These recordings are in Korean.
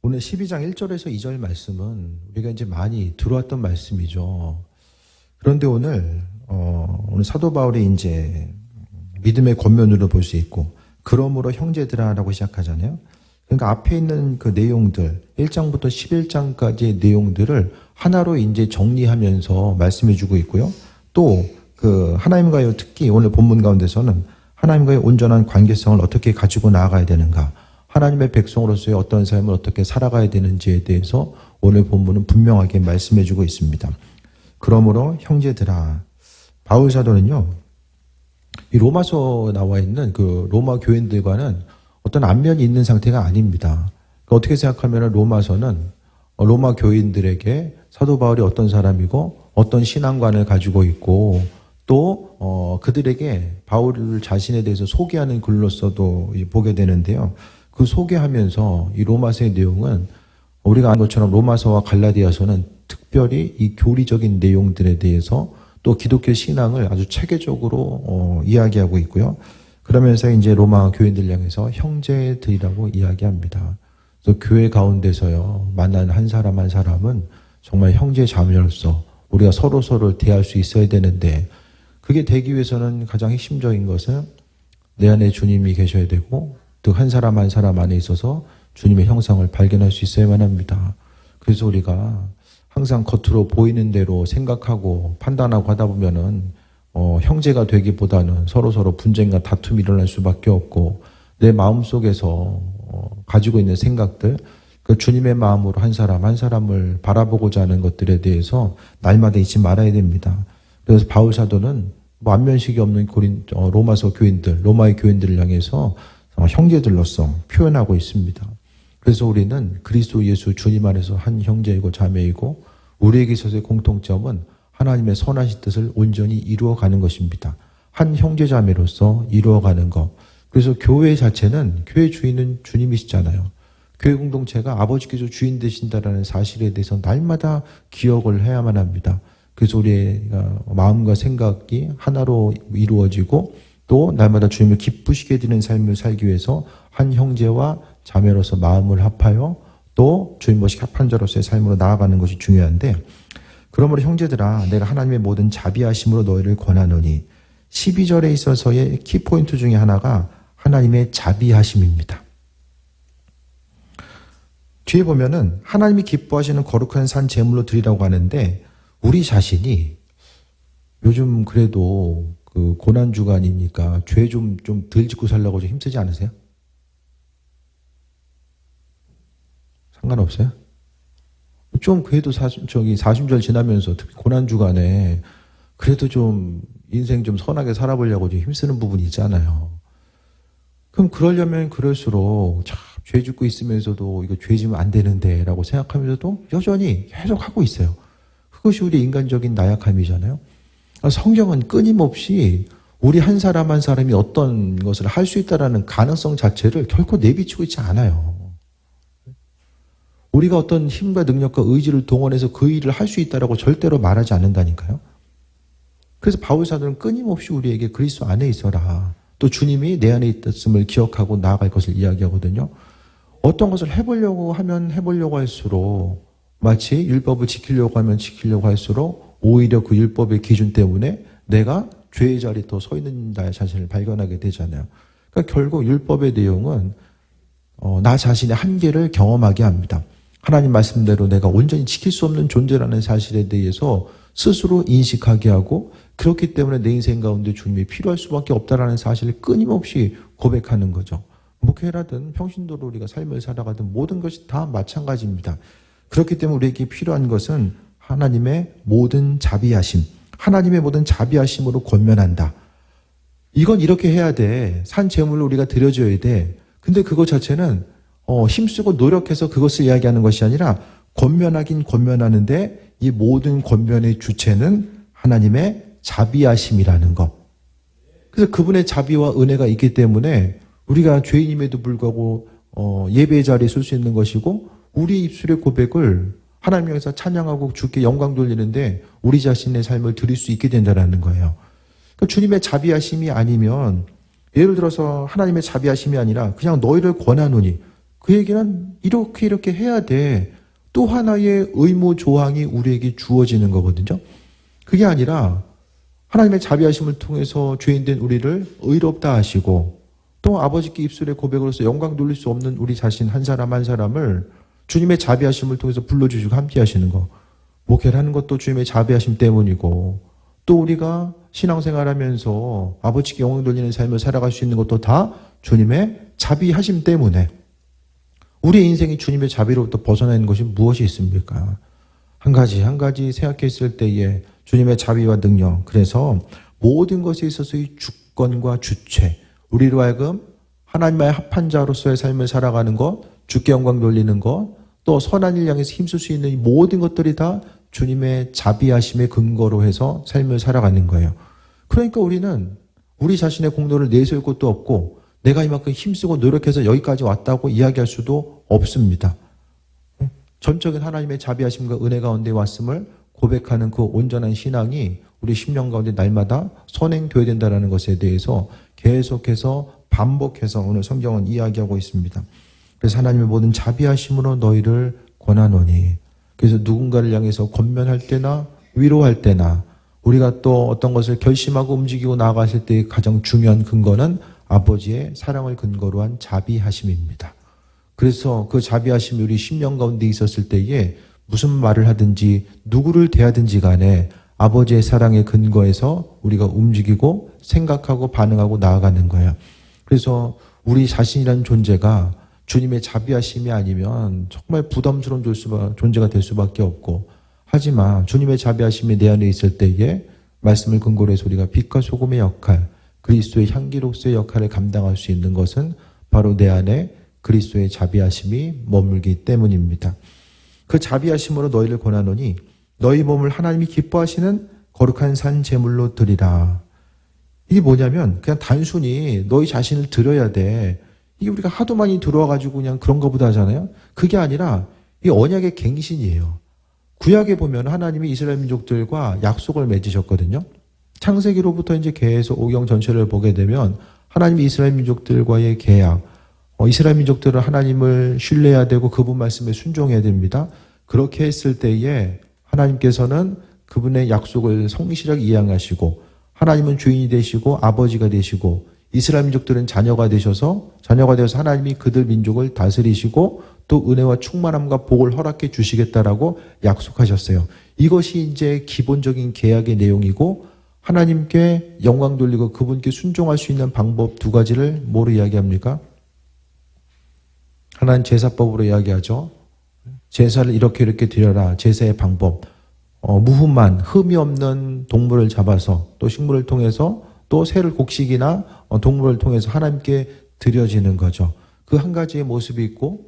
오늘 12장 1절에서 2절 말씀은 우리가 이제 많이 들어왔던 말씀이죠. 그런데 오늘 사도 바울이 이제 믿음의 권면으로 볼 수 있고, 그러므로 형제들아라고 시작하잖아요. 그러니까 앞에 있는 그 내용들, 1장부터 11장까지의 내용들을 하나로 이제 정리하면서 말씀해 주고 있고요. 또 그 하나님과의, 특히 오늘 본문 가운데서는 하나님과의 온전한 관계성을 어떻게 가지고 나아가야 되는가, 하나님의 백성으로서의 어떤 삶을 어떻게 살아가야 되는지에 대해서 오늘 본문은 분명하게 말씀해 주고 있습니다. 그러므로 형제들아, 바울 사도는요, 이 로마서 나와 있는 그 로마 교인들과는 어떤 안면이 있는 상태가 아닙니다. 그러니까 어떻게 생각하면 로마서는 로마 교인들에게 사도 바울이 어떤 사람이고 어떤 신앙관을 가지고 있고, 또 그들에게 바울 자신에 대해서 소개하는 글로서도 보게 되는데요. 그 소개하면서 이 로마서의 내용은 우리가 아는 것처럼 로마서와 갈라디아서는 특별히 이 교리적인 내용들에 대해서 또 기독교 신앙을 아주 체계적으로 이야기하고 있고요. 그러면서 이제 로마 교인들 향해서 형제들이라고 이야기합니다. 그래서 교회 가운데서요, 만난 한 사람 한 사람은 정말 형제 자매로서 우리가 서로를 대할 수 있어야 되는데, 그게 되기 위해서는 가장 핵심적인 것은 내 안에 주님이 계셔야 되고, 또 한 사람 한 사람 안에 있어서 주님의 형상을 발견할 수 있어야만 합니다. 그래서 우리가 항상 겉으로 보이는 대로 생각하고 판단하고 하다 보면은 형제가 되기보다는 서로 분쟁과 다툼이 일어날 수밖에 없고, 내 마음속에서 가지고 있는 생각들, 그 주님의 마음으로 한 사람 한 사람을 바라보고자 하는 것들에 대해서 날마다 잊지 말아야 됩니다. 그래서 바울 사도는 안면식이 없는 로마서 교인들, 로마의 교인들을 향해서 형제들로서 표현하고 있습니다. 그래서 우리는 그리스도 예수 주님 안에서 한 형제이고 자매이고, 우리에게 있어서의 공통점은 하나님의 선하신 뜻을 온전히 이루어가는 것입니다. 한 형제 자매로서 이루어가는 것. 그래서 교회 자체는, 교회 주인은 주님이시잖아요. 교회 공동체가 아버지께서 주인 되신다라는 사실에 대해서 날마다 기억을 해야만 합니다. 그래서 우리의 마음과 생각이 하나로 이루어지고, 또 날마다 주님을 기쁘시게 되는 삶을 살기 위해서 한 형제와 자매로서 마음을 합하여 또 주님 모시 합한 자로서의 삶으로 나아가는 것이 중요한데, 그러므로 형제들아, 내가 하나님의 모든 자비하심으로 너희를 권하노니, 12절에 있어서의 키포인트 중에 하나가 하나님의 자비하심입니다. 뒤에 보면은 하나님이 기뻐하시는 거룩한 산 제물로 드리라고 하는데, 우리 자신이 요즘 그래도 그 고난주간이니까 죄 좀 덜 짓고 살려고 좀 힘쓰지 않으세요? 상관없어요? 좀 그래도 사순절 지나면서 특히 고난주간에 그래도 좀 인생 좀 선하게 살아보려고 좀 힘쓰는 부분이 있잖아요. 그럼 그러려면 그럴수록 참 죄 짓고 있으면서도 이거 죄 지면 안 되는데 라고 생각하면서도 여전히 계속 하고 있어요. 그것이 우리 인간적인 나약함이잖아요. 성경은 끊임없이 우리 한 사람 한 사람이 어떤 것을 할 수 있다는 가능성 자체를 결코 내비치고 있지 않아요. 우리가 어떤 힘과 능력과 의지를 동원해서 그 일을 할 수 있다라고 절대로 말하지 않는다니까요. 그래서 바울 사도는 끊임없이 우리에게 그리스도 안에 있어라, 또 주님이 내 안에 있음을 기억하고 나아갈 것을 이야기하거든요. 어떤 것을 해보려고 할수록, 마치 율법을 지키려고 하면 지키려고 할수록 오히려 그 율법의 기준 때문에 내가 죄의 자리에 더 서 있는 나의 자신을 발견하게 되잖아요. 그러니까 결국 율법의 내용은 나 자신의 한계를 경험하게 합니다. 하나님 말씀대로 내가 온전히 지킬 수 없는 존재라는 사실에 대해서 스스로 인식하게 하고, 그렇기 때문에 내 인생 가운데 주님이 필요할 수밖에 없다라는 사실을 끊임없이 고백하는 거죠. 목회라든 평신도로 우리가 삶을 살아가든 모든 것이 다 마찬가지입니다. 그렇기 때문에 우리에게 필요한 것은 하나님의 모든 자비하심, 하나님의 모든 자비하심으로 권면한다. 이건 이렇게 해야 돼. 산 제물로 우리가 드려줘야 돼. 근데 그것 자체는 힘쓰고 노력해서 그것을 이야기하는 것이 아니라, 권면하긴 권면하는데 이 모든 권면의 주체는 하나님의 자비하심이라는 것. 그래서 그분의 자비와 은혜가 있기 때문에 우리가 죄인임에도 불구하고 예배의 자리에 설 수 있는 것이고, 우리 입술의 고백을 하나님 향해서 찬양하고 주께 영광 돌리는데 우리 자신의 삶을 드릴 수 있게 된다는 거예요. 그러니까 주님의 자비하심이 아니면, 예를 들어서 하나님의 자비하심이 아니라 그냥 너희를 권하노니, 그 얘기는 이렇게 해야 돼. 또 하나의 의무 조항이 우리에게 주어지는 거거든요. 그게 아니라 하나님의 자비하심을 통해서 죄인된 우리를 의롭다 하시고 또 아버지께 입술의 고백으로서 영광 돌릴 수 없는 우리 자신 한 사람 한 사람을 주님의 자비하심을 통해서 불러주시고 함께 하시는 거. 목회를 하는 것도 주님의 자비하심 때문이고 또 우리가 신앙생활하면서 아버지께 영광 돌리는 삶을 살아갈 수 있는 것도 다 주님의 자비하심 때문에 우리의 인생이 주님의 자비로부터 벗어나 있는 것이 무엇이 있습니까? 한 가지 생각했을 때에 주님의 자비와 능력, 그래서 모든 것에 있어서의 주권과 주체, 우리로 하여금 하나님과의 합한 자로서의 삶을 살아가는 것, 주께 영광 돌리는 것, 또 선한 일 향해서 힘쓸 수 있는 이 모든 것들이 다 주님의 자비하심의 근거로 해서 삶을 살아가는 거예요. 그러니까 우리는 우리 자신의 공로를 내세울 것도 없고 내가 이만큼 힘쓰고 노력해서 여기까지 왔다고 이야기할 수도 없습니다. 전적인 하나님의 자비하심과 은혜 가운데 왔음을 고백하는 그 온전한 신앙이 우리 심령 가운데 날마다 선행되어야 된다는 것에 대해서 계속해서 반복해서 오늘 성경은 이야기하고 있습니다. 그래서 하나님의 모든 자비하심으로 너희를 권하노니, 그래서 누군가를 향해서 권면할 때나 위로할 때나 우리가 또 어떤 것을 결심하고 움직이고 나아갔을 때의 가장 중요한 근거는 아버지의 사랑을 근거로 한 자비하심입니다. 그래서 그 자비하심이 우리 심령 가운데 있었을 때에 무슨 말을 하든지 누구를 대하든지 간에 아버지의 사랑의 근거에서 우리가 움직이고 생각하고 반응하고 나아가는 거예요. 그래서 우리 자신이라는 존재가 주님의 자비하심이 아니면 정말 부담스러운 존재가 될 수밖에 없고, 하지만 주님의 자비하심이 내 안에 있을 때에 말씀을 근거로 해서 우리가 빛과 소금의 역할, 그리스도의 향기로서의 역할을 감당할 수 있는 것은 바로 내 안에 그리스도의 자비하심이 머물기 때문입니다. 그 자비하심으로 너희를 권하노니 너희 몸을 하나님이 기뻐하시는 거룩한 산 제물로 드리라. 이게 뭐냐면 그냥 단순히 너희 자신을 드려야 돼. 이게 우리가 하도 많이 들어와가지고 그냥 그런 거보다 하잖아요. 그게 아니라 이 언약의 갱신이에요. 구약에 보면 하나님이 이스라엘 민족들과 약속을 맺으셨거든요. 창세기로부터 이제 계속 오경 전체를 보게 되면 하나님이 이스라엘 민족들과의 계약, 이스라엘 민족들은 하나님을 신뢰해야 되고 그분 말씀에 순종해야 됩니다. 그렇게 했을 때에 하나님께서는 그분의 약속을 성실하게 이행하시고 하나님은 주인이 되시고 아버지가 되시고 이스라엘 민족들은 자녀가 되어서 하나님이 그들 민족을 다스리시고 또 은혜와 충만함과 복을 허락해 주시겠다라고 약속하셨어요. 이것이 이제 기본적인 계약의 내용이고 하나님께 영광 돌리고 그분께 순종할 수 있는 방법 두 가지를 뭐로 이야기합니까? 하나는 제사법으로 이야기하죠. 제사를 이렇게 드려라. 제사의 방법. 무흠한 흠이 없는 동물을 잡아서 또 식물을 통해서 또 새를 곡식이나 동물을 통해서 하나님께 드려지는 거죠. 그 한 가지의 모습이 있고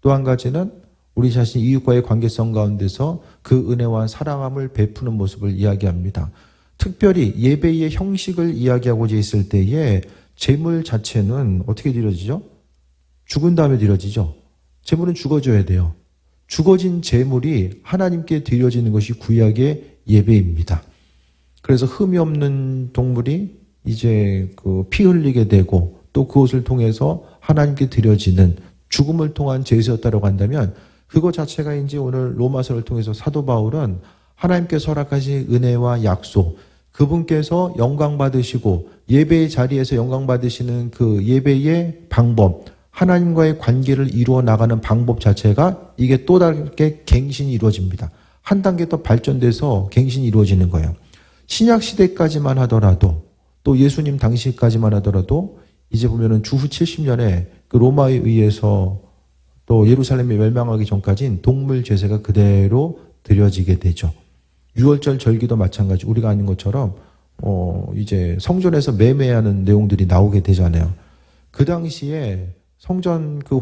또 한 가지는 우리 자신 이웃과의 관계성 가운데서 그 은혜와 사랑함을 베푸는 모습을 이야기합니다. 특별히 예배의 형식을 이야기하고자 있을 때에 제물 자체는 어떻게 드려지죠? 죽은 다음에 드려지죠. 제물은 죽어져야 돼요. 죽어진 제물이 하나님께 드려지는 것이 구약의 예배입니다. 그래서 흠이 없는 동물이 이제 그 피 흘리게 되고 또 그것을 통해서 하나님께 드려지는 죽음을 통한 제사였다고 한다면 그것 자체가 이제 오늘 로마서를 통해서 사도 바울은 하나님께서 허락하신 은혜와 약속, 그분께서 영광 받으시고 예배의 자리에서 영광 받으시는 그 예배의 방법, 하나님과의 관계를 이루어 나가는 방법 자체가 이게 또 다르게 갱신이 이루어집니다. 한 단계 더 발전돼서 갱신이 이루어지는 거예요. 신약 시대까지만 하더라도 또 예수님 당시까지만 하더라도 이제 보면은 주후 70년에 그 로마에 의해서 또 예루살렘이 멸망하기 전까지는 동물 제사가 그대로 드려지게 되죠. 유월절 절기도 마찬가지. 우리가 아는 것처럼 이제 성전에서 매매하는 내용들이 나오게 되잖아요. 그 당시에 성전 그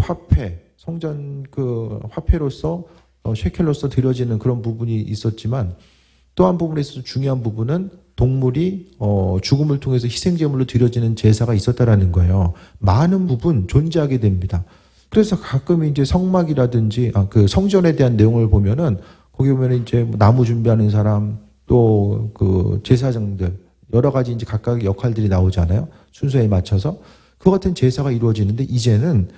화폐로서 셰켈로서 드려지는 그런 부분이 있었지만 또 한 부분에 있어서 중요한 부분은 동물이 죽음을 통해서 희생제물로 드려지는 제사가 있었다라는 거예요. 많은 부분 존재하게 됩니다. 그래서 가끔 이제 성막이라든지 그 성전에 대한 내용을 보면은 거기 보면 이제 나무 준비하는 사람 또 그 제사장들 여러 가지 이제 각각의 역할들이 나오잖아요. 순서에 맞춰서 그 같은 제사가 이루어지는데 이제는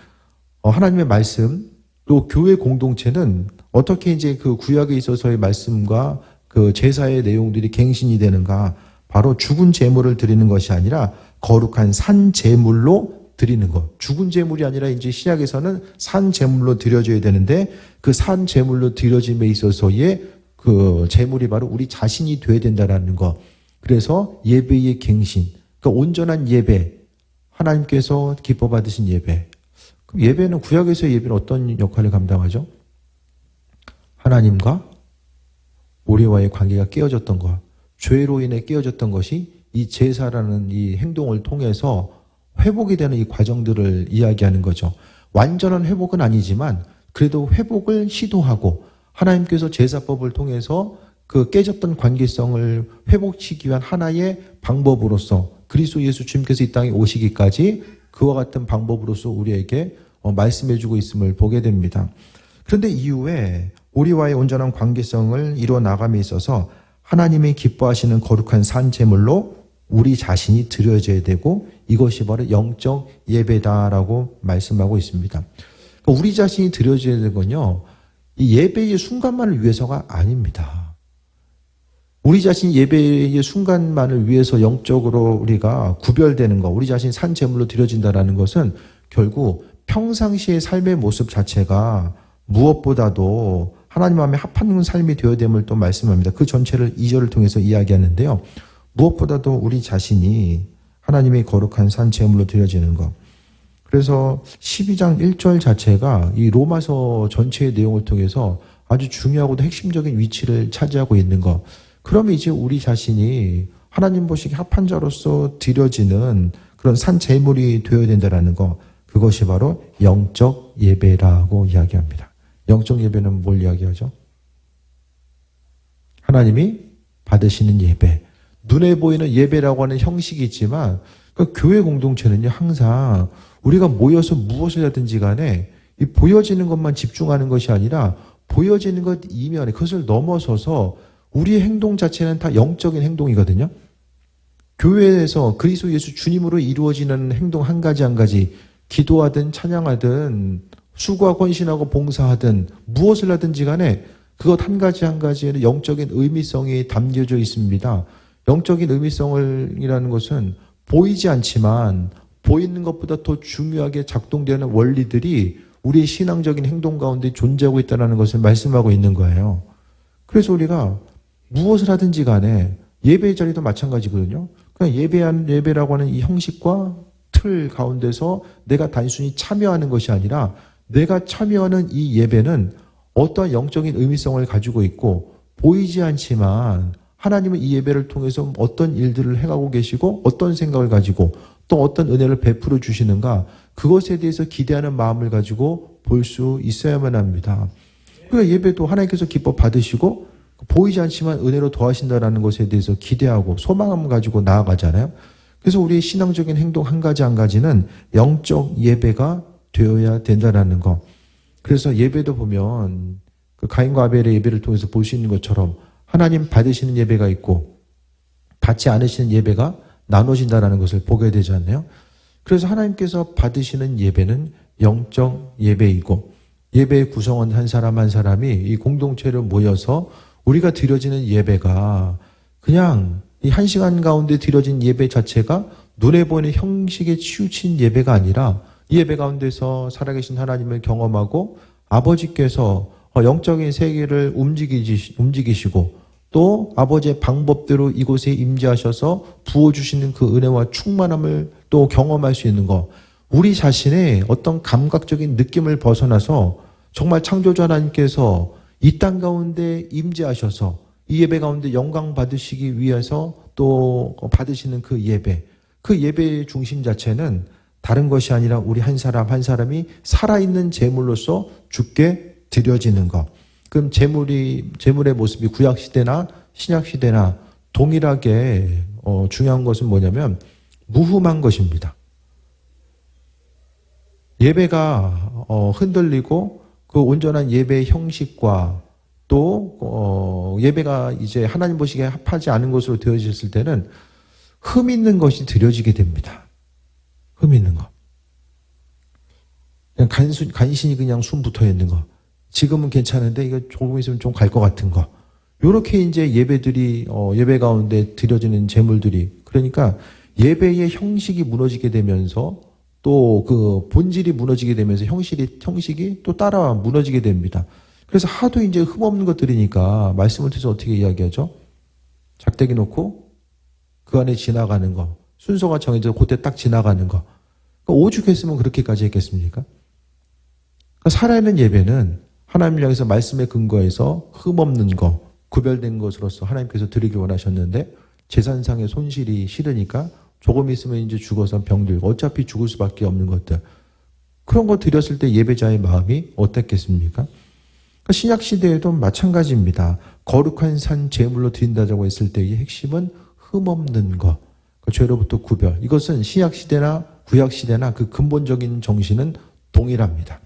하나님의 말씀, 또 교회 공동체는 어떻게 이제 그 구약에 있어서의 말씀과 그 제사의 내용들이 갱신이 되는가? 바로 죽은 제물을 드리는 것이 아니라 거룩한 산 제물로 드리는 것. 죽은 제물이 아니라 이제 신약에서는 산 제물로 드려져야 되는데 그 산 제물로 드려짐에 있어서의 그 제물이 바로 우리 자신이 돼야 된다라는 것. 그래서 예배의 갱신. 그러니까 온전한 예배. 하나님께서 기뻐 받으신 예배. 그럼 예배는 구약에서의 예배는 어떤 역할을 감당하죠? 하나님과 우리와의 관계가 깨어졌던 것. 죄로 인해 깨어졌던 것이 이 제사라는 이 행동을 통해서 회복이 되는 이 과정들을 이야기하는 거죠. 완전한 회복은 아니지만 그래도 회복을 시도하고 하나님께서 제사법을 통해서 그 깨졌던 관계성을 회복시키기 위한 하나의 방법으로서 그리스도 예수 주님께서 이 땅에 오시기까지 그와 같은 방법으로서 우리에게 말씀해주고 있음을 보게 됩니다. 그런데 이후에 우리와의 온전한 관계성을 이루어 나감에 있어서 하나님이 기뻐하시는 거룩한 산 제물로 우리 자신이 드려져야 되고 이것이 바로 영적 예배다라고 말씀하고 있습니다. 그러니까 우리 자신이 드려져야 되는 건요, 이 예배의 순간만을 위해서가 아닙니다. 우리 자신이 예배의 순간만을 위해서 영적으로 우리가 구별되는 것, 우리 자신이 산 제물로 드려진다라는 것은 결국 평상시의 삶의 모습 자체가 무엇보다도 하나님 마음에 합하는 삶이 되어야 됨을 또 말씀합니다. 그 전체를 2절을 통해서 이야기하는데요. 무엇보다도 우리 자신이 하나님의 거룩한 산 제물로 드려지는 것. 그래서 12장 1절 자체가 이 로마서 전체의 내용을 통해서 아주 중요하고도 핵심적인 위치를 차지하고 있는 것. 그러면 이제 우리 자신이 하나님 보시기에 합한 자로서 드려지는 그런 산 제물이 되어야 된다는 것. 그것이 바로 영적 예배라고 이야기합니다. 영적 예배는 뭘 이야기하죠? 하나님이 받으시는 예배. 눈에 보이는 예배라고 하는 형식이 있지만 그 교회 공동체는요, 항상 우리가 모여서 무엇을 하든지 간에 이 보여지는 것만 집중하는 것이 아니라 보여지는 것 이면에 그것을 넘어서서 우리의 행동 자체는 다 영적인 행동이거든요. 교회에서 그리스도 예수 주님으로 이루어지는 행동 한 가지 한 가지, 기도하든 찬양하든 수고하고 헌신하고 봉사하든 무엇을 하든지 간에 그것 한 가지 한 가지에는 영적인 의미성이 담겨져 있습니다. 영적인 의미성이라는 것은 보이지 않지만 보이는 것보다 더 중요하게 작동되는 원리들이 우리의 신앙적인 행동 가운데 존재하고 있다는 것을 말씀하고 있는 거예요. 그래서 우리가 무엇을 하든지 간에 예배의 자리도 마찬가지거든요. 그냥 예배라고 하는 이 형식과 틀 가운데서 내가 단순히 참여하는 것이 아니라 내가 참여하는 이 예배는 어떠한 영적인 의미성을 가지고 있고 보이지 않지만 하나님은 이 예배를 통해서 어떤 일들을 행하고 계시고 어떤 생각을 가지고 또 어떤 은혜를 베풀어 주시는가 그것에 대해서 기대하는 마음을 가지고 볼 수 있어야만 합니다. 그러니까 예배도 하나님께서 기뻐 받으시고 보이지 않지만 은혜로 더하신다는 것에 대해서 기대하고 소망을 가지고 나아가잖아요. 그래서 우리의 신앙적인 행동 한 가지 한 가지는 영적 예배가 되어야 된다는 것. 그래서 예배도 보면 그 가인과 아벨의 예배를 통해서 볼 수 있는 것처럼 하나님 받으시는 예배가 있고 받지 않으시는 예배가 나눠진다는 것을 보게 되지 않나요? 그래서 하나님께서 받으시는 예배는 영적 예배이고 예배의 구성원 한 사람 한 사람이 이 공동체로 모여서 우리가 드려지는 예배가 그냥 이 한 시간 가운데 드려진 예배 자체가 눈에 보이는 형식에 치우친 예배가 아니라 이 예배 가운데서 살아계신 하나님을 경험하고 아버지께서 영적인 세계를 움직이시고 또 아버지의 방법대로 이곳에 임재하셔서 부어주시는 그 은혜와 충만함을 또 경험할 수 있는 것. 우리 자신의 어떤 감각적인 느낌을 벗어나서 정말 창조주 하나님께서 이 땅 가운데 임재하셔서 이 예배 가운데 영광 받으시기 위해서 또 받으시는 그 예배의 중심 자체는 다른 것이 아니라 우리 한 사람 한 사람이 살아있는 제물로서 주께 드려지는 것. 그럼 제물의 모습이 구약시대나 신약시대나 동일하게 중요한 것은 뭐냐면 무흠한 것입니다. 예배가 흔들리고 그 온전한 예배의 형식과 또 예배가 이제 하나님 보시기에 합하지 않은 것으로 되어졌을 때는 흠 있는 것이 드려지게 됩니다. 흠 있는 것. 그냥 간신히 그냥 숨 붙어 있는 거. 지금은 괜찮은데 이거 조금 있으면 좀 갈 것 같은 거. 요렇게 이제 예배들이, 예배 가운데 드려지는 제물들이. 그러니까 예배의 형식이 무너지게 되면서 또 그 본질이 무너지게 되면서 형식이 또 따라 무너지게 됩니다. 그래서 하도 이제 흠없는 것들이니까 말씀을 통해서 어떻게 이야기하죠? 작대기 놓고 그 안에 지나가는 거. 순서가 정해져 그때 딱 지나가는 거. 그러니까 오죽했으면 그렇게까지 했겠습니까? 그러니까 살아있는 예배는 하나님을 향해서 말씀에 근거해서 흠없는 거, 구별된 것으로서 하나님께서 드리길 원하셨는데 재산상의 손실이 싫으니까 조금 있으면 이제 죽어서 병들고 어차피 죽을 수밖에 없는 것들. 그런 거 드렸을 때 예배자의 마음이 어땠겠습니까? 그러니까 신약 시대에도 마찬가지입니다. 거룩한 산 제물로 드린다고 했을 때의 핵심은 흠없는 것, 그 죄로부터 구별. 이것은 신약 시대나 구약 시대나 그 근본적인 정신은 동일합니다.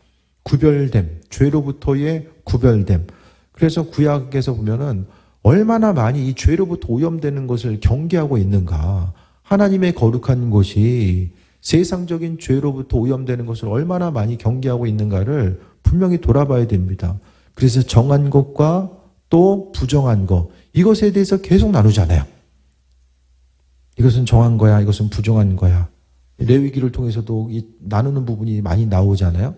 구별됨, 죄로부터의 구별됨. 그래서 구약에서 보면은 얼마나 많이 이 죄로부터 오염되는 것을 경계하고 있는가. 하나님의 거룩한 곳이 세상적인 죄로부터 오염되는 것을 얼마나 많이 경계하고 있는가를 분명히 돌아봐야 됩니다. 그래서 정한 것과 또 부정한 것, 이것에 대해서 계속 나누잖아요. 이것은 정한 거야, 이것은 부정한 거야. 레위기를 통해서도 이 나누는 부분이 많이 나오잖아요.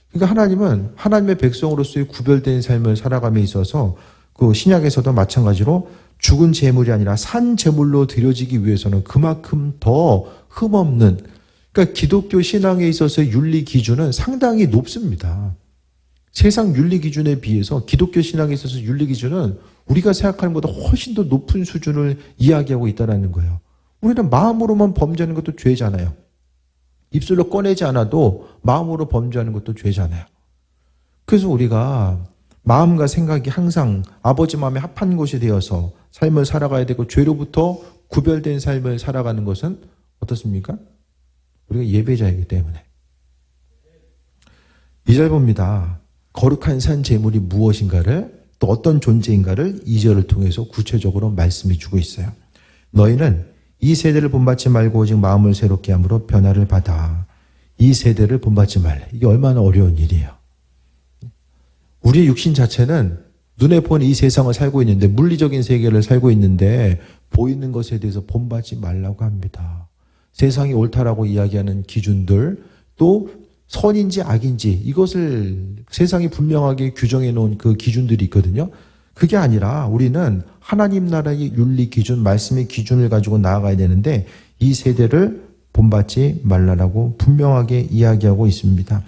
그러니까 하나님은 하나님의 백성으로서의 구별된 삶을 살아감에 있어서 그 신약에서도 마찬가지로 죽은 제물이 아니라 산 제물로 드려지기 위해서는 그만큼 더 흠없는, 그러니까 기독교 신앙에 있어서의 윤리 기준은 상당히 높습니다. 세상 윤리 기준에 비해서 기독교 신앙에 있어서 윤리 기준은 우리가 생각하는 것보다 훨씬 더 높은 수준을 이야기하고 있다는 거예요. 우리는 마음으로만 범죄하는 것도 죄잖아요. 입술로 꺼내지 않아도 마음으로 범죄하는 것도 죄잖아요. 그래서 우리가 마음과 생각이 항상 아버지 마음에 합한 곳이 되어서 삶을 살아가야 되고 죄로부터 구별된 삶을 살아가는 것은 어떻습니까? 우리가 예배자이기 때문에. 2절 봅니다. 거룩한 산 제물이 무엇인가를 또 어떤 존재인가를 2절을 통해서 구체적으로 말씀해 주고 있어요. 너희는 이 세대를 본받지 말고 오직 마음을 새롭게 함으로 변화를 받아. 이 세대를 본받지 말래. 이게 얼마나 어려운 일이에요. 우리의 육신 자체는 눈에 보는 이 세상을 살고 있는데, 물리적인 세계를 살고 있는데 보이는 것에 대해서 본받지 말라고 합니다. 세상이 옳다라고 이야기하는 기준들, 또 선인지 악인지 이것을 세상이 분명하게 규정해 놓은 그 기준들이 있거든요. 그게 아니라 우리는 하나님 나라의 윤리 기준, 말씀의 기준을 가지고 나아가야 되는데 이 세대를 본받지 말라라고 분명하게 이야기하고 있습니다.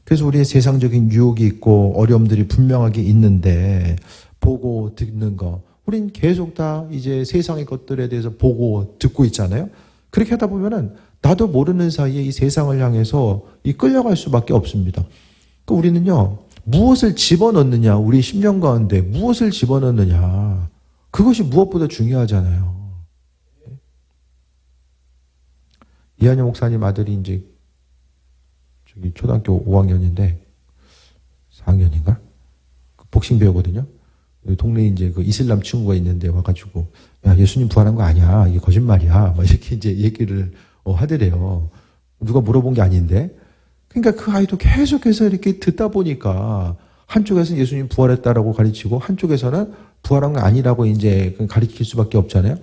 그래서 우리의 세상적인 유혹이 있고 어려움들이 분명하게 있는데 보고 듣는 거, 우린 계속 다 이제 세상의 것들에 대해서 보고 듣고 있잖아요. 그렇게 하다 보면은 나도 모르는 사이에 이 세상을 향해서 끌려갈 수밖에 없습니다. 그러니까 우리는요, 무엇을 집어넣느냐, 우리 심령 가운데 무엇을 집어넣느냐, 그것이 무엇보다 중요하잖아요. 이한영 목사님 아들이 이제 저기 초등학교 5학년인데 4학년인가? 복싱 배우거든요. 동네에 이제 그 이슬람 친구가 있는데 와가지고, 야, 예수님 부활한 거 아니야, 이게 거짓말이야, 막 이렇게 이제 얘기를 하더래요. 누가 물어본 게 아닌데. 그러니까 그 아이도 계속해서 이렇게 듣다 보니까 한쪽에서는 예수님 부활했다라고 가르치고 한쪽에서는 부활한 거 아니라고 이제 가르칠 수밖에 없잖아요.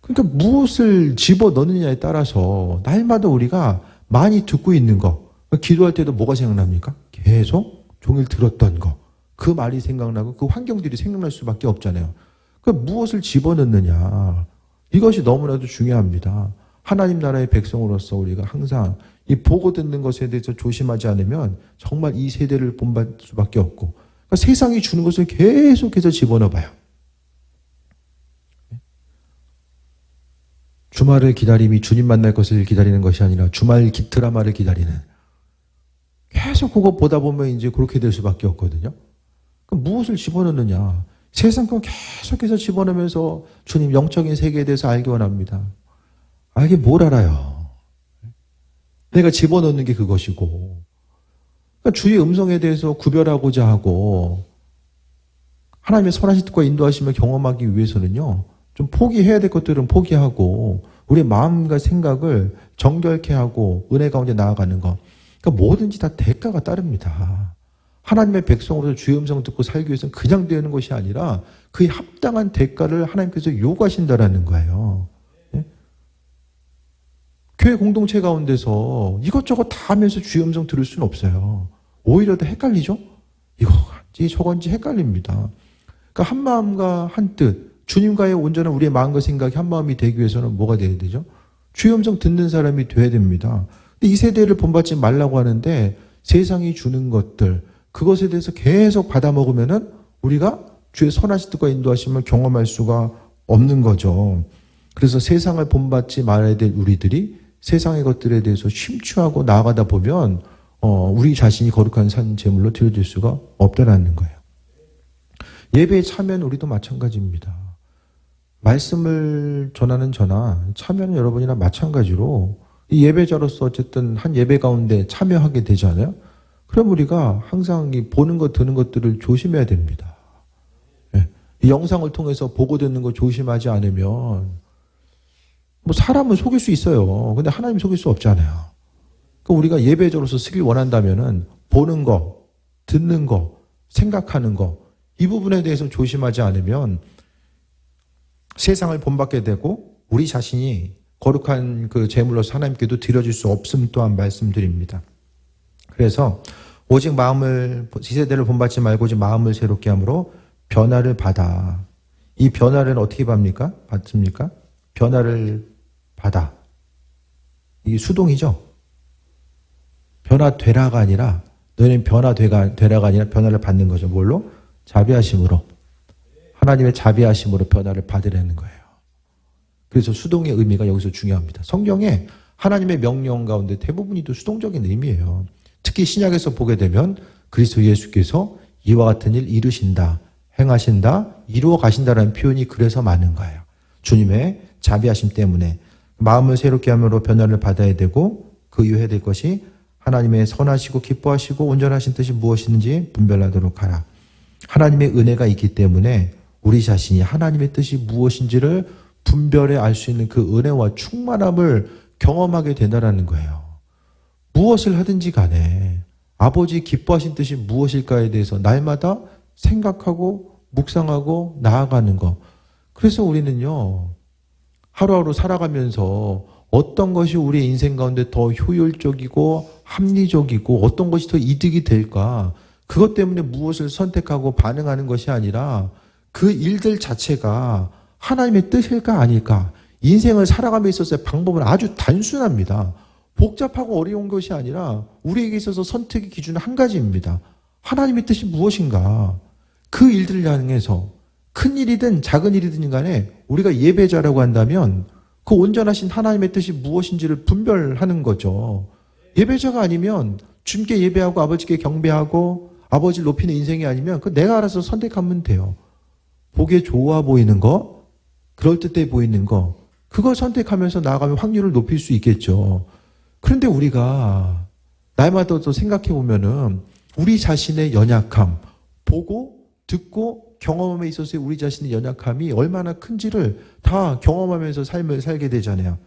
그러니까 무엇을 집어넣느냐에 따라서 날마다 우리가 많이 듣고 있는 거, 기도할 때도 뭐가 생각납니까? 계속 종일 들었던 거, 그 말이 생각나고 그 환경들이 생각날 수밖에 없잖아요. 그러니까 무엇을 집어넣느냐, 이것이 너무나도 중요합니다. 하나님 나라의 백성으로서 우리가 항상 이 보고 듣는 것에 대해서 조심하지 않으면 정말 이 세대를 본받을 수밖에 없고, 그러니까 세상이 주는 것을 계속해서 집어넣어봐요. 주말을 기다림이 주님 만날 것을 기다리는 것이 아니라 주말 드라마를 기다리는, 계속 그거 보다 보면 이제 그렇게 될 수밖에 없거든요. 그럼 무엇을 집어넣느냐, 세상 거 계속해서 집어넣으면서 주님 영적인 세계에 대해서 알기 원합니다. 이게 뭘 알아요? 내가 집어넣는 게 그것이고, 그러니까 주의 음성에 대해서 구별하고자 하고 하나님의 선하신 뜻과 인도하심을 경험하기 위해서는요, 좀 포기해야 될 것들은 포기하고 우리의 마음과 생각을 정결케 하고 은혜 가운데 나아가는 것. 그러니까 뭐든지 다 대가가 따릅니다. 하나님의 백성으로서 주의 음성 듣고 살기 위해서는 그냥 되는 것이 아니라 그에 합당한 대가를 하나님께서 요구하신다라는 거예요. 네? 교회 공동체 가운데서 이것저것 다 하면서 주의 음성 들을 수는 없어요. 오히려 더 헷갈리죠? 이거인지 저건지 헷갈립니다. 그러니까 한 마음과 한 뜻, 주님과의 온전한 우리의 마음과 생각이 한 마음이 되기 위해서는 뭐가 돼야 되죠? 주의 음성 듣는 사람이 돼야 됩니다. 근데 이 세대를 본받지 말라고 하는데 세상이 주는 것들, 그것에 대해서 계속 받아먹으면은 우리가 주의 선하신 뜻과 인도하심을 경험할 수가 없는 거죠. 그래서 세상을 본받지 말아야 될 우리들이 세상의 것들에 대해서 심취하고 나아가다 보면 우리 자신이 거룩한 산 제물로 드려질 수가 없다라는 거예요. 예배에 참여는 우리도 마찬가지입니다. 말씀을 전하는 저나 참여는 여러분이나 마찬가지로 이 예배자로서 어쨌든 한 예배 가운데 참여하게 되잖아요. 그럼 우리가 항상 이 보는 것, 듣는 것들을 조심해야 됩니다. 예. 이 영상을 통해서 보고 듣는 거 조심하지 않으면 뭐 사람은 속일 수 있어요. 근데 하나님 속일 수 없잖아요. 그러니까 우리가 예배자로서 쓰길 원한다면은 보는 거, 듣는 거, 생각하는 거, 이 부분에 대해서 조심하지 않으면 세상을 본받게 되고 우리 자신이 거룩한 그 제물로서 하나님께도 드려질 수 없음 또한 말씀드립니다. 그래서 오직 마음을, 지세대를 본받지 말고 오직 마음을 새롭게 함으로 변화를 받아. 이 변화를 어떻게 받습니까? 변화를 받아. 이게 수동이죠? 변화되라가 아니라, 너희는 변화되라가 아니라 변화를 받는 거죠. 뭘로? 자비하심으로. 하나님의 자비하심으로 변화를 받으라는 거예요. 그래서 수동의 의미가 여기서 중요합니다. 성경에 하나님의 명령 가운데 대부분이 또 수동적인 의미예요. 특히 신약에서 보게 되면 그리스도 예수께서 이와 같은 일 이루신다, 행하신다, 이루어 가신다라는 표현이 그래서 많은 거예요. 주님의 자비하심 때문에 마음을 새롭게 함으로 변화를 받아야 되고 그 이유해야 될 것이 하나님의 선하시고 기뻐하시고 온전하신 뜻이 무엇인지 분별하도록 하라. 하나님의 은혜가 있기 때문에 우리 자신이 하나님의 뜻이 무엇인지를 분별해 알 수 있는 그 은혜와 충만함을 경험하게 된다는 거예요. 무엇을 하든지 간에 아버지 기뻐하신 뜻이 무엇일까에 대해서 날마다 생각하고 묵상하고 나아가는 것. 그래서 우리는요, 하루하루 살아가면서 어떤 것이 우리 인생 가운데 더 효율적이고 합리적이고 어떤 것이 더 이득이 될까? 그것 때문에 무엇을 선택하고 반응하는 것이 아니라 그 일들 자체가 하나님의 뜻일까 아닐까? 인생을 살아감에 있어서의 방법은 아주 단순합니다. 복잡하고 어려운 것이 아니라 우리에게 있어서 선택의 기준은 한 가지입니다. 하나님의 뜻이 무엇인가? 그 일들을 향해서 큰 일이든 작은 일이든 간에 우리가 예배자라고 한다면 그 온전하신 하나님의 뜻이 무엇인지를 분별하는 거죠. 예배자가 아니면 주님께 예배하고 아버지께 경배하고 아버지를 높이는 인생이 아니면 그 내가 알아서 선택하면 돼요. 보기에 좋아 보이는 거, 그럴듯해 보이는 거, 그걸 선택하면서 나아가면 확률을 높일 수 있겠죠. 그런데 우리가 날마다 또 생각해 보면은 우리 자신의 연약함, 보고 듣고 경험함에 있어서의 우리 자신의 연약함이 얼마나 큰지를 다 경험하면서 삶을 살게 되잖아요.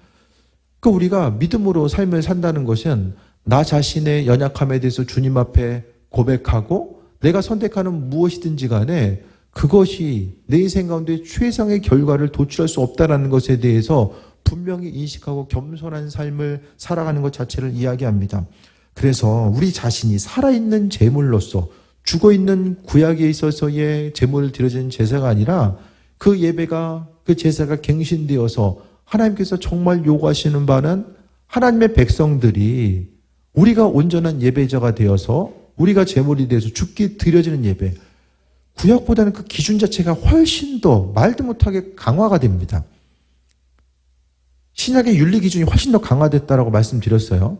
그 우리가 믿음으로 삶을 산다는 것은 나 자신의 연약함에 대해서 주님 앞에 고백하고 내가 선택하는 무엇이든지 간에 그것이 내 인생 가운데 최상의 결과를 도출할 수 없다는 것에 대해서 분명히 인식하고 겸손한 삶을 살아가는 것 자체를 이야기합니다. 그래서 우리 자신이 살아있는 제물로서 죽어있는 구약에 있어서의 제물을 드려지는 제사가 아니라 그 예배가 그 제사가 갱신되어서 하나님께서 정말 요구하시는 바는 하나님의 백성들이 우리가 온전한 예배자가 되어서 우리가 제물이 되어서 죽게 드려지는 예배, 구약보다는 그 기준 자체가 훨씬 더 말도 못하게 강화가 됩니다. 신약의 윤리 기준이 훨씬 더 강화됐다라고 말씀드렸어요.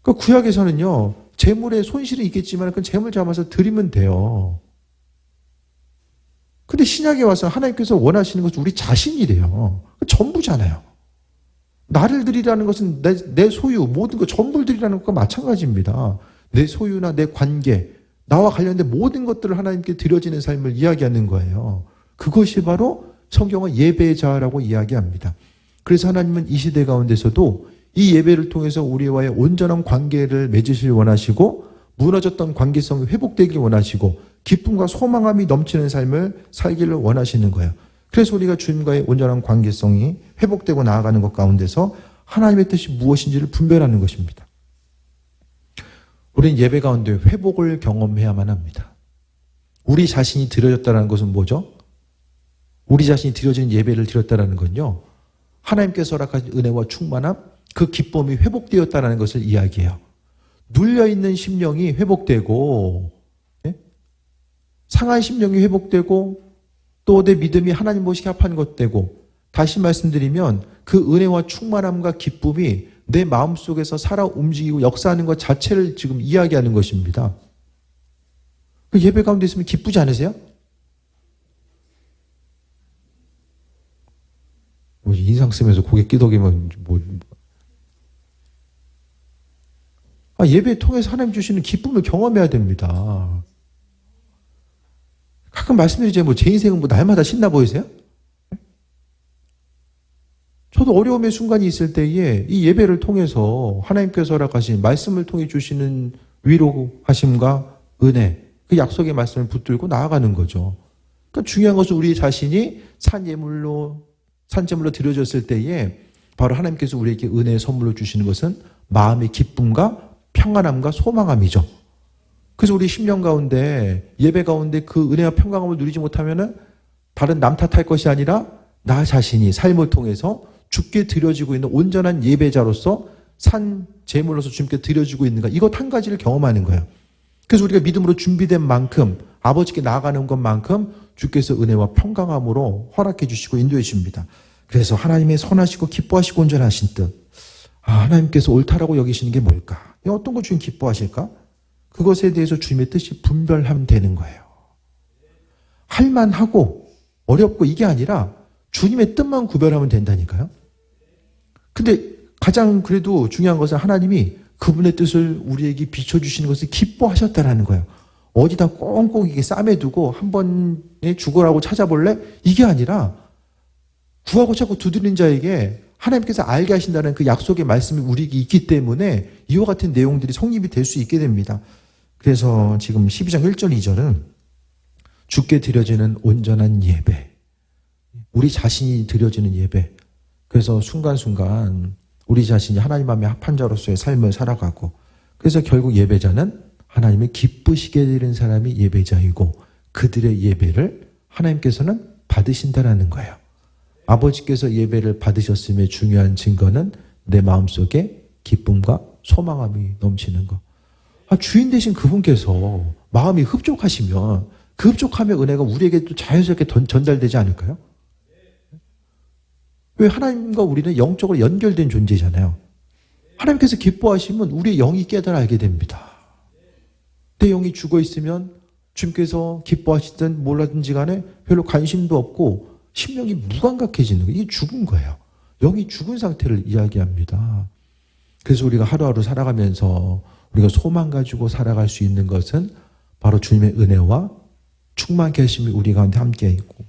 그 구약에서는요, 재물에 손실이 있겠지만 그 재물 잡아서 드리면 돼요. 근데 신약에 와서 하나님께서 원하시는 것은 우리 자신이래요. 전부잖아요. 나를 드리라는 것은 내 소유, 모든 거 전부를 드리라는 것과 마찬가지입니다. 내 소유나 내 관계, 나와 관련된 모든 것들을 하나님께 드려지는 삶을 이야기하는 거예요. 그것이 바로 성경은 예배자라고 이야기합니다. 그래서 하나님은 이 시대 가운데서도 이 예배를 통해서 우리와의 온전한 관계를 맺으실 원하시고 무너졌던 관계성이 회복되길 원하시고 기쁨과 소망함이 넘치는 삶을 살기를 원하시는 거예요. 그래서 우리가 주님과의 온전한 관계성이 회복되고 나아가는 것 가운데서 하나님의 뜻이 무엇인지를 분별하는 것입니다. 우리는 예배 가운데 회복을 경험해야만 합니다. 우리 자신이 드려졌다는 것은 뭐죠? 우리 자신이 드려진 예배를 드렸다는 건요, 하나님께서 허락하신 은혜와 충만함, 그 기쁨이 회복되었다는 것을 이야기해요. 눌려있는 심령이 회복되고, 상한 심령이 회복되고, 또 내 믿음이 하나님 보시기 합한 것 되고, 다시 말씀드리면 그 은혜와 충만함과 기쁨이 내 마음속에서 살아 움직이고 역사하는 것 자체를 지금 이야기하는 것입니다. 그 예배 가운데 있으면 기쁘지 않으세요? 뭐 인상 쓰면서 고개 끄덕이면 예배 통해서 하나님 주시는 기쁨을 경험해야 됩니다. 가끔 말씀드리지만 제 인생은 날마다 신나 보이세요? 저도 어려움의 순간이 있을 때에 이 예배를 통해서 하나님께서 허락하신 말씀을 통해 주시는 위로하심과 은혜, 그 약속의 말씀을 붙들고 나아가는 거죠. 그러니까 중요한 것은 우리 자신이 산제물로 드려졌을 때에 바로 하나님께서 우리에게 은혜의 선물로 주시는 것은 마음의 기쁨과 평안함과 소망함이죠. 그래서 우리 심령 가운데, 예배 가운데 그 은혜와 평강함을 누리지 못하면은 다른 남 탓할 것이 아니라 나 자신이 삶을 통해서 주께 드려지고 있는 온전한 예배자로서 산 제물로서 주님께 드려지고 있는가, 이것 한 가지를 경험하는 거예요. 그래서 우리가 믿음으로 준비된 만큼, 아버지께 나아가는 것만큼 주께서 은혜와 평강함으로 허락해 주시고 인도해 주십니다. 그래서 하나님의 선하시고 기뻐하시고 온전하신 뜻, 하나님께서 옳다라고 여기시는 게 뭘까? 어떤 것 주님 기뻐하실까? 그것에 대해서 주님의 뜻이 분별하면 되는 거예요. 할만하고 어렵고 이게 아니라 주님의 뜻만 구별하면 된다니까요. 근데 가장 그래도 중요한 것은 하나님이 그분의 뜻을 우리에게 비춰주시는 것을 기뻐하셨다라는 거예요. 어디다 꽁꽁 이게 싸매두고 한 번에 죽어라고 찾아볼래? 이게 아니라 구하고 찾고 두드리는 자에게 하나님께서 알게 하신다는 그 약속의 말씀이 우리에게 있기 때문에 이와 같은 내용들이 성립이 될 수 있게 됩니다. 그래서 지금 12장 1절 2절은 주께 드려지는 온전한 예배, 우리 자신이 드려지는 예배. 그래서 순간순간 우리 자신이 하나님 마음에 합한 자로서의 삶을 살아가고, 그래서 결국 예배자는 하나님의 기쁘시게 되는 사람이 예배자이고 그들의 예배를 하나님께서는 받으신다라는 거예요. 아버지께서 예배를 받으셨음의 중요한 증거는 내 마음속에 기쁨과 소망함이 넘치는 것. 주인 되신 그분께서 마음이 흡족하시면 그 흡족함의 은혜가 우리에게 또 자연스럽게 전달되지 않을까요? 왜? 하나님과 우리는 영적으로 연결된 존재잖아요. 하나님께서 기뻐하시면 우리의 영이 깨달아 알게 됩니다. 내 영이 죽어있으면 주님께서 기뻐하시든 몰라든지 간에 별로 관심도 없고 심령이 무감각해지는 거예요. 이게 죽은 거예요. 영이 죽은 상태를 이야기합니다. 그래서 우리가 하루하루 살아가면서 우리가 소망 가지고 살아갈 수 있는 것은 바로 주님의 은혜와 충만케 하심이 우리 가운데 함께 있고,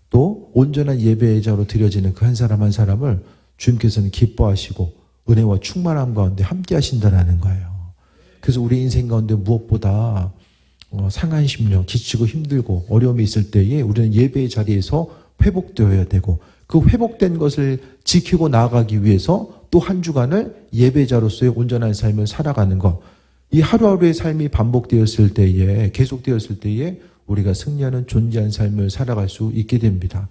또 온전한 예배자로 드려지는 그 한 사람 한 사람을 주님께서는 기뻐하시고 은혜와 충만함 가운데 함께 하신다는 거예요. 그래서 우리 인생 가운데 무엇보다 상한 심령, 지치고 힘들고 어려움이 있을 때에 우리는 예배의 자리에서 회복되어야 되고, 그 회복된 것을 지키고 나아가기 위해서 또 한 주간을 예배자로서의 온전한 삶을 살아가는 것, 이 하루하루의 삶이 반복되었을 때에, 계속되었을 때에 우리가 승리하는 존재한 삶을 살아갈 수 있게 됩니다.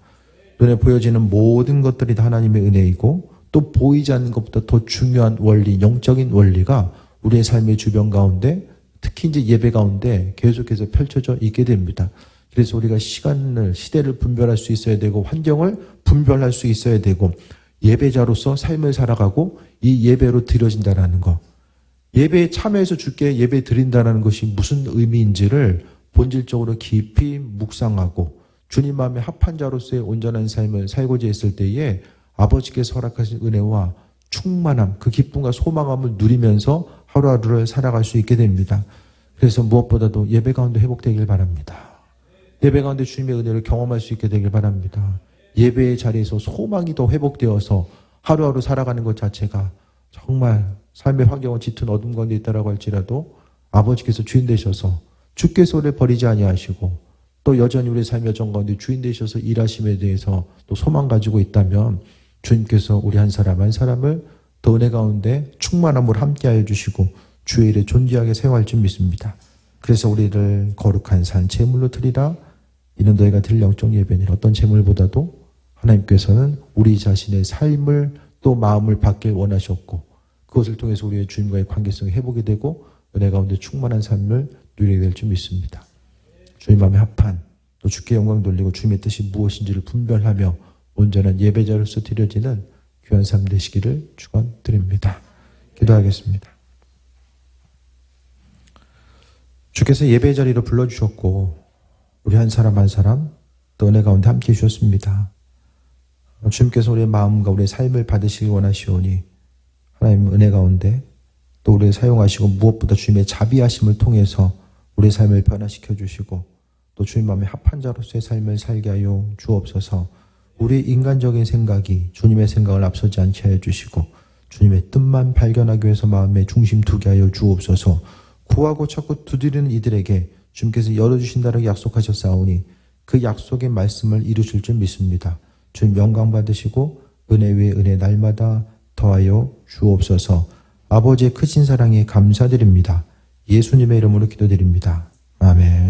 눈에 보여지는 모든 것들이 다 하나님의 은혜이고, 또 보이지 않는 것보다 더 중요한 원리, 영적인 원리가 우리의 삶의 주변 가운데, 특히 이제 예배 가운데 계속해서 펼쳐져 있게 됩니다. 그래서 우리가 시대를 분별할 수 있어야 되고, 환경을 분별할 수 있어야 되고, 예배자로서 삶을 살아가고 이 예배로 드려진다는 것, 예배에 참여해서 주께 예배 드린다는 것이 무슨 의미인지를 본질적으로 깊이 묵상하고 주님 마음에 합한 자로서의 온전한 삶을 살고자 했을 때에 아버지께서 허락하신 은혜와 충만함, 그 기쁨과 소망함을 누리면서 하루하루를 살아갈 수 있게 됩니다. 그래서 무엇보다도 예배 가운데 회복되길 바랍니다. 예배 가운데 주님의 은혜를 경험할 수 있게 되길 바랍니다. 예배의 자리에서 소망이 더 회복되어서 하루하루 살아가는 것 자체가 정말 삶의 환경은 짙은 어둠 가운데 있다라고 할지라도 아버지께서 주인 되셔서 주께서 우리를 버리지 아니하시고 또 여전히 우리의 삶의 여정 가운데 주인 되셔서 일하심에 대해서 또 소망 가지고 있다면 주님께서 우리 한 사람 한 사람을 더 은혜 가운데 충만함으로 함께하여 주시고 주의 일에 존귀하게 사용할 줄 믿습니다. 그래서 우리를 거룩한 산 제물로 드리라. 이는 너희가 드릴 영적 예배니라. 어떤 제물보다도 하나님께서는 우리 자신의 삶을 또 마음을 받길 원하셨고 그것을 통해서 우리의 주님과의 관계성이 회복이 되고 은혜 가운데 충만한 삶을 누리게 될 줄 믿습니다. 주님 마음에 합한 또 주께 영광 돌리고 주님의 뜻이 무엇인지를 분별하며 온전한 예배자로서 드려지는 귀한 삶 되시기를 축원드립니다. 기도하겠습니다. 주께서 예배 자리로 불러주셨고 우리 한 사람 한 사람 또 은혜 가운데 함께해 주셨습니다. 주님께서 우리의 마음과 우리의 삶을 받으시기 원하시오니 하나님 은혜 가운데 또 우리를 사용하시고 무엇보다 주님의 자비하심을 통해서 우리의 삶을 변화시켜 주시고 또 주님 마음에 합한 자로서의 삶을 살게 하여 주옵소서. 우리 인간적인 생각이 주님의 생각을 앞서지 않게 하여 주시고 주님의 뜻만 발견하기 위해서 마음의 중심 두게 하여 주옵소서. 구하고 찾고 두드리는 이들에게 주님께서 열어주신다라고 약속하셨사오니 그 약속의 말씀을 이루실 줄 믿습니다. 주님 영광 받으시고 은혜 위에 은혜 날마다 더하여 주옵소서. 아버지의 크신 사랑에 감사드립니다. 예수님의 이름으로 기도드립니다. 아멘.